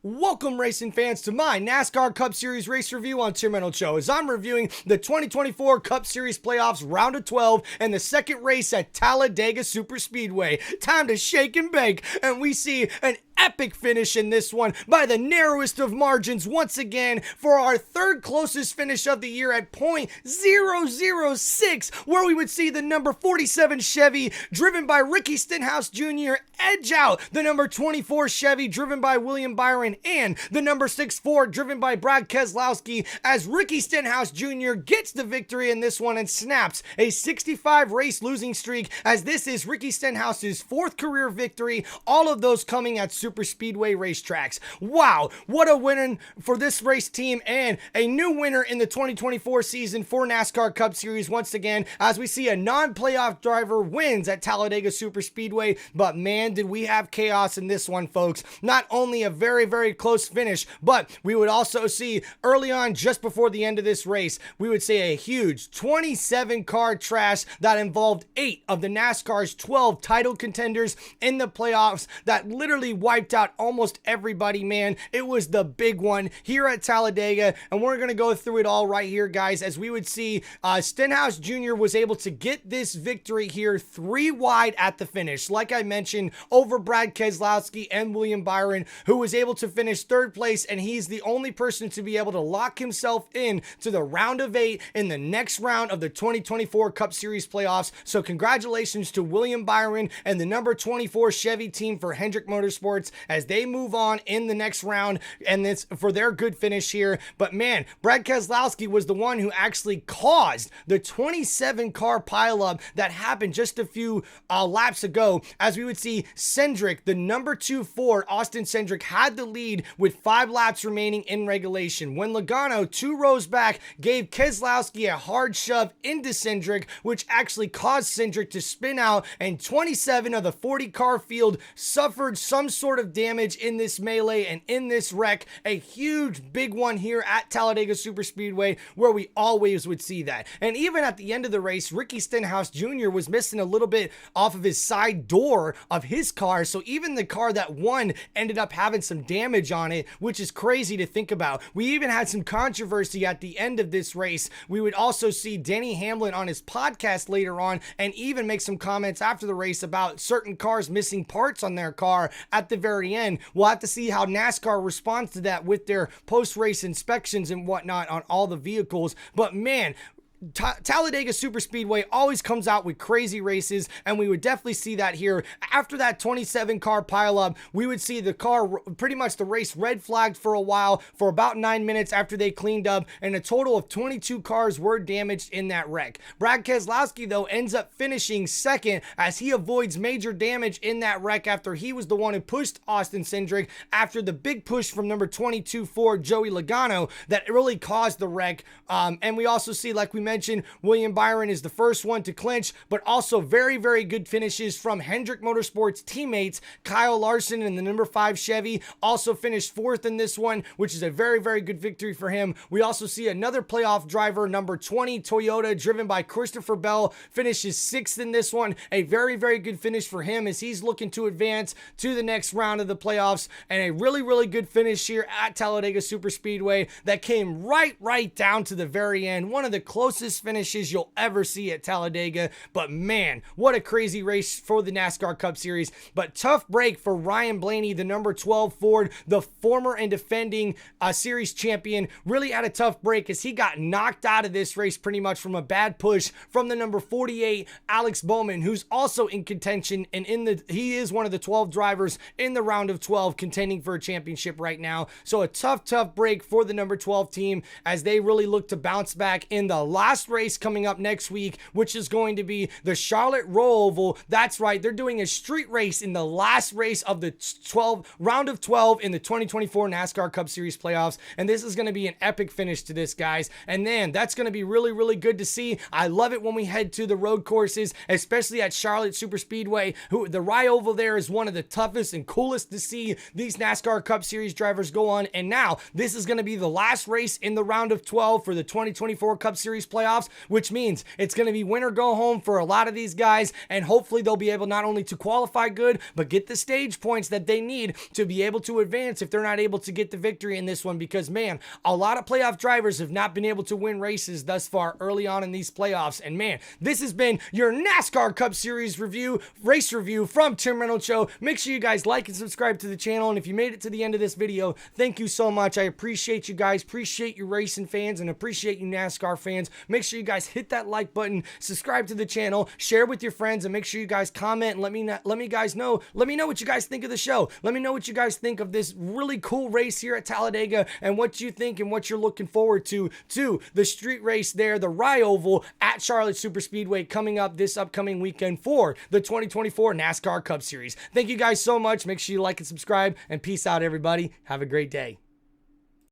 Welcome, racing fans, to my NASCAR Cup Series race review on TimReynoldsShow as I'm reviewing the 2024 Cup Series Playoffs Round of 12 and the second race at Talladega Superspeedway. Time to shake and bake, and we see an epic finish in this one by the narrowest of margins once again for our third closest finish of the year at .006, where we would see the number 47 Chevy driven by Ricky Stenhouse Jr. edge out the number 24 Chevy driven by William Byron and the number 6 Ford driven by Brad Keselowski, as Ricky Stenhouse Jr. gets the victory in this one and snaps a 65 race losing streak, as this is Ricky Stenhouse's fourth career victory, all of those coming at Superspeedway racetracks. Wow, what a win for this race team, and a new winner in the 2024 season for NASCAR Cup Series once again, as we see a non-playoff driver wins at Talladega Superspeedway. But man, did we have chaos in this one, folks. Not only a very, very close finish, but we would also see early on, just before the end of this race, we would see a huge 27 car crash that involved 8 of the NASCAR's 12 title contenders in the playoffs that literally wiped out almost everybody, man. It was the big one here at Talladega, and we're going to go through it all right here, guys, as we would see Stenhouse Jr. was able to get this victory here 3 wide at the finish, like I mentioned, over Brad Keselowski and William Byron, who was able to finish third place, and he's the only person to be able to lock himself in to the round of 8 in the next round of the 2024 Cup Series playoffs. So congratulations to William Byron and the number 24 Chevy team for Hendrick Motorsports as they move on in the next round, and it's for their good finish here. But man, Brad Keselowski was the one who actually caused the 27 car pileup that happened just a few laps ago, as we would see Cindric, the number 2 Ford, Austin Cindric, had the lead with 5 laps remaining in regulation, when Logano, 2 rows back, gave Keselowski a hard shove into Cindric, which actually caused Cindric to spin out, and 27 of the 40 car field suffered some sort of damage in this melee and in this wreck. A huge big one here at Talladega Superspeedway, where we always would see that. And even at the end of the race, Ricky Stenhouse Jr. was missing a little bit off of his side door of his car, so even the car that won ended up having some damage on it, which is crazy to think about. We even had some controversy at the end of this race. We would also see Denny Hamlin on his podcast later on and even make some comments after the race about certain cars missing parts on their car at the very end. We'll have to see how NASCAR responds to that with their post-race inspections and whatnot on all the vehicles. But man, Talladega Superspeedway always comes out with crazy races, and we would definitely see that here. After that 27 car pileup, we would see the car, pretty much the race, red flagged for a while for about 9 minutes after they cleaned up, and a total of 22 cars were damaged in that wreck. Brad Keselowski, though, ends up finishing second as he avoids major damage in that wreck after he was the one who pushed Austin Cindric after the big push from number 22 Ford Joey Logano that really caused the wreck. And we also see, like we mentioned, William Byron is the first one to clinch, but also very, very good finishes from Hendrick Motorsports teammates. Kyle Larson in the number 5 Chevy also finished 4th in this one, which is a very, very good victory for him. We also see another playoff driver, number 20 Toyota, driven by Christopher Bell, finishes 6th in this one. A very, very good finish for him as he's looking to advance to the next round of the playoffs, and a really, really good finish here at Talladega Superspeedway that came right down to the very end. One of the closest finishes you'll ever see at Talladega. But man, what a crazy race for the NASCAR Cup Series. But tough break for Ryan Blaney, the number 12 Ford, the former and defending series champion. Really had a tough break as he got knocked out of this race pretty much from a bad push from the number 48 Alex Bowman, who's also in contention, and he is one of the 12 drivers in the round of 12 contending for a championship right now. So a tough break for the number 12 team as they really look to bounce back in the last race coming up next week, which is going to be the Charlotte Roval. That's right, they're doing a street race in the last race of the round of 12 in the 2024 NASCAR Cup Series playoffs, and this is going to be an epic finish to this, guys. And then that's going to be really, really good to see. I love it when we head to the road courses, especially at Charlotte Superspeedway. The Rye Oval there is one of the toughest and coolest to see these NASCAR Cup Series drivers go on. And now this is going to be the last race in the round of 12 for the 2024 Cup Series playoffs. playoffs, which means it's going to be win or go home for a lot of these guys, and hopefully they'll be able not only to qualify good, but get the stage points that they need to be able to advance if they're not able to get the victory in this one, because man, a lot of playoff drivers have not been able to win races thus far early on in these playoffs. And man, this has been your NASCAR Cup Series race review from Tim Reynolds Show. Make sure you guys like and subscribe to the channel, and if you made it to the end of this video, thank you so much. I appreciate you guys, appreciate you racing fans, and appreciate you NASCAR fans. Make sure you guys hit that like button, subscribe to the channel, share with your friends, and make sure you guys comment and let me know what you guys think of the show. Let me know what you guys think of this really cool race here at Talladega, and what you think and what you're looking forward to the street race there, the Rye Oval at Charlotte Superspeedway, coming up this upcoming weekend for the 2024 NASCAR Cup Series. Thank you guys so much. Make sure you like and subscribe, and peace out, everybody. Have a great day.